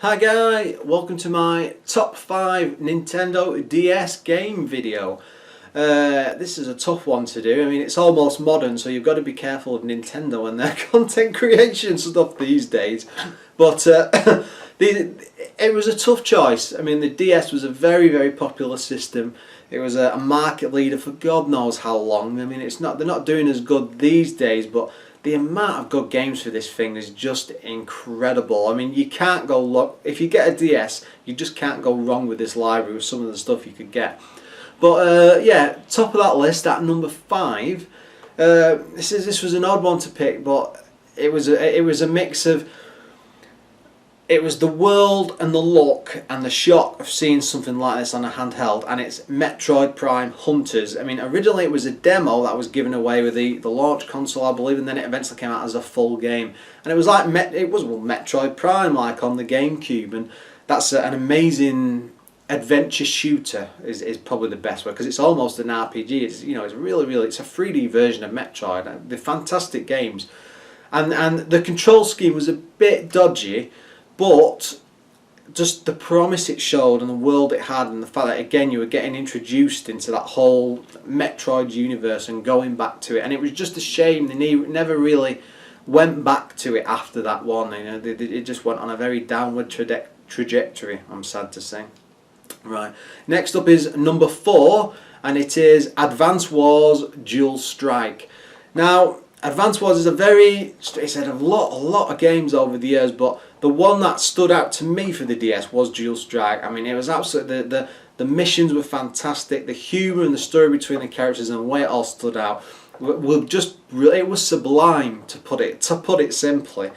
Hi guys, welcome to my top 5 Nintendo DS game video. This is a tough one to do. I mean, it's almost modern, so you've got to be careful of Nintendo and their content creation stuff these days. But it was a tough choice. I mean, the DS was a very popular system. It was a market leader for God knows how long. I mean, they're not doing as good these days, but the amount of good games for this thing is just incredible. I mean, you can't go look if you get a DS, you just can't go wrong with this library with some of the stuff you could get. But yeah, top of that list at number 5. This was an odd one to pick, but it was a mix of. It was the world and the look and the shock of seeing something like this on a handheld, and it's Metroid Prime Hunters. I mean, originally it was a demo that was given away with the launch console, I believe, and then it eventually came out as a full game. And it was like Metroid Prime, like on the GameCube, and that's an amazing adventure shooter. Is probably the best word, because it's almost an RPG. It's it's really it's a 3D version of Metroid. They're fantastic games, and the control scheme was a bit dodgy. But just the promise it showed and the world it had, and the fact that again you were getting introduced into that whole Metroid universe and going back to it, and it was just a shame they never really went back to it after that one. It just went on a very downward trajectory, I'm sad to say. Right, next up is number 4, and it is Advance Wars Dual Strike. Now, Advance Wars is it's had a lot of games over the years, but the one that stood out to me for the DS was Dual Strike. I mean, it was absolutely the missions were fantastic, the humour and the story between the characters and the way it all stood out it was sublime, to put it simply.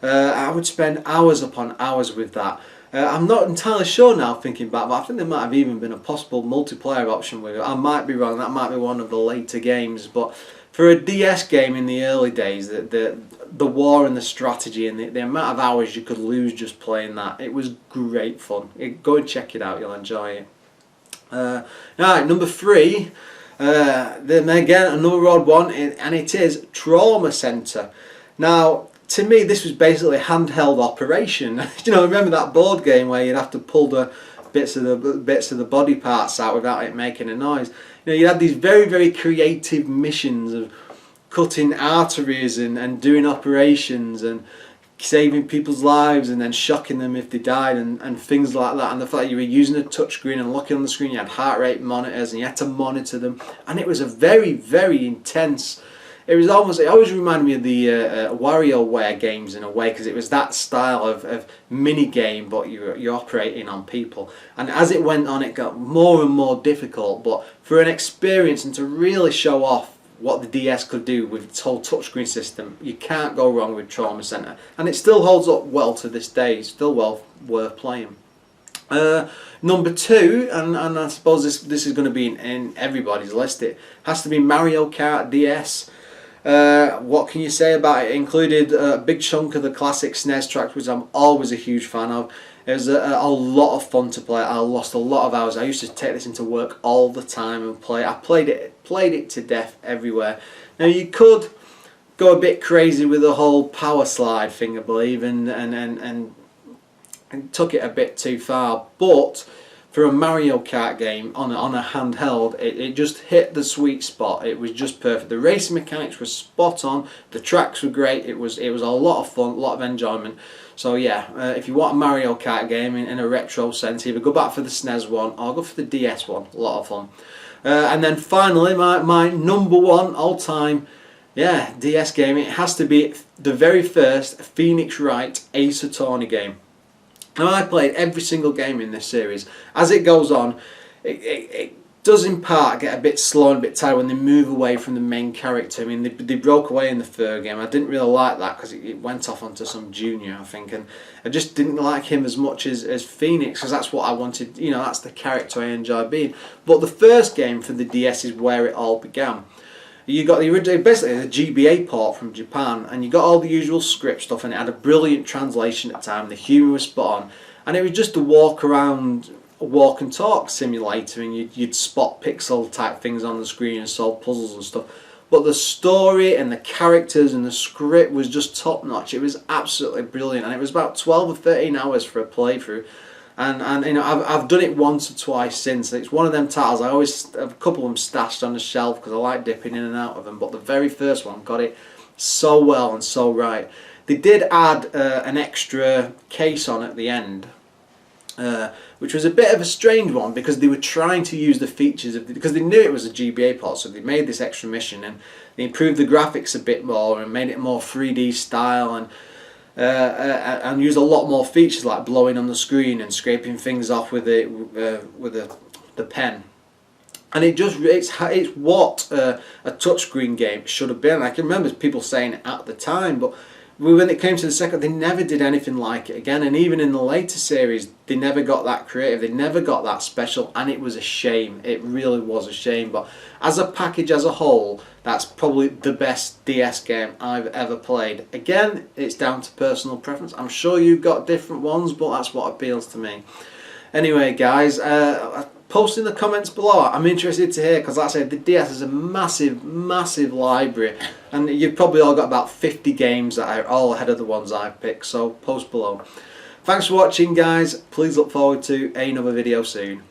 I would spend hours upon hours with that. I'm not entirely sure now thinking back, but I think there might have even been a possible multiplayer option with it. I might be wrong, that might be one of the later games, but for a DS game in the early days, the war and the strategy and the amount of hours you could lose just playing that, it was great fun. Go and check it out, you'll enjoy it. Alright, number 3, then again another odd one, and it is Trauma Center. Now, to me, this was basically a handheld operation. Remember that board game where you'd have to pull the bits of the body parts out without it making a noise? You had these very creative missions of cutting arteries and doing operations and saving people's lives and then shocking them if they died and things like that. And the fact that you were using a touchscreen and looking on the screen, you had heart rate monitors and you had to monitor them, and it was a very intense. It always reminded me of the WarioWare games in a way, because it was that style of mini game, but you're operating on people. And as it went on, it got more and more difficult. But for an experience and to really show off what the DS could do with its whole touchscreen system, you can't go wrong with Trauma Center. And it still holds up well to this day. It's still well worth playing. Number 2, and I suppose this is going to be in everybody's list. It has to be Mario Kart DS. What can you say about it? It included a big chunk of the classic SNES tracks, which I'm always a huge fan of. It was a lot of fun to play. I lost a lot of hours. I used to take this into work all the time and play. I played it to death everywhere. Now, you could go a bit crazy with the whole power slide thing, I believe, and took it a bit too far, but for a Mario Kart game on a handheld, it just hit the sweet spot. It was just perfect. The racing mechanics were spot on. The tracks were great. It was a lot of fun, a lot of enjoyment. So yeah, if you want a Mario Kart game in a retro sense, either go back for the SNES one or go for the DS one. A lot of fun. And then finally, my number 1 all-time, DS game. It has to be the very first Phoenix Wright Ace Attorney game. Now, I played every single game in this series. As it goes on, it does in part get a bit slow and a bit tired when they move away from the main character. I mean, they broke away in the 3rd game. I didn't really like that because it went off onto some junior, I think, and I just didn't like him as much as Phoenix, because that's what I wanted. That's the character I enjoy being. But the first game for the DS is where it all began. You got the original, basically the GBA port from Japan, and you got all the usual script stuff, and it had a brilliant translation at the time. The humour was spot on, and it was just a walk and talk simulator, and you'd spot pixel type things on the screen and solve puzzles and stuff. but the story and the characters and the script was just top notch. It was absolutely brilliant, and it was about 12 or 13 hours for a playthrough. And you know, I've done it once or twice since. It's one of them titles I always have a couple of them stashed on the shelf because I like dipping in and out of them. But the very first one got it so well and so right. They did add an extra case on at the end, which was a bit of a strange one because they were trying to use the features of because they knew it was a GBA port, so they made this extra mission and they improved the graphics a bit more and made it more 3D style and used a lot more features like blowing on the screen and scraping things off with the pen. And it's what a touchscreen game should have been. I can remember people saying it at the time, but when it came to the second, they never did anything like it again. And even in the later series, they never got that creative. They never got that special, and it was a shame. It really was a shame. But as a package, as a whole, that's probably the best DS game I've ever played. Again, it's down to personal preference. I'm sure you've got different ones, but that's what appeals to me. Anyway, guys, post in the comments below. I'm interested to hear, because like I said, the DS is a massive, massive library, and you've probably all got about 50 games that are all ahead of the ones I've picked, so post below. Thanks for watching, guys. Please look forward to another video soon.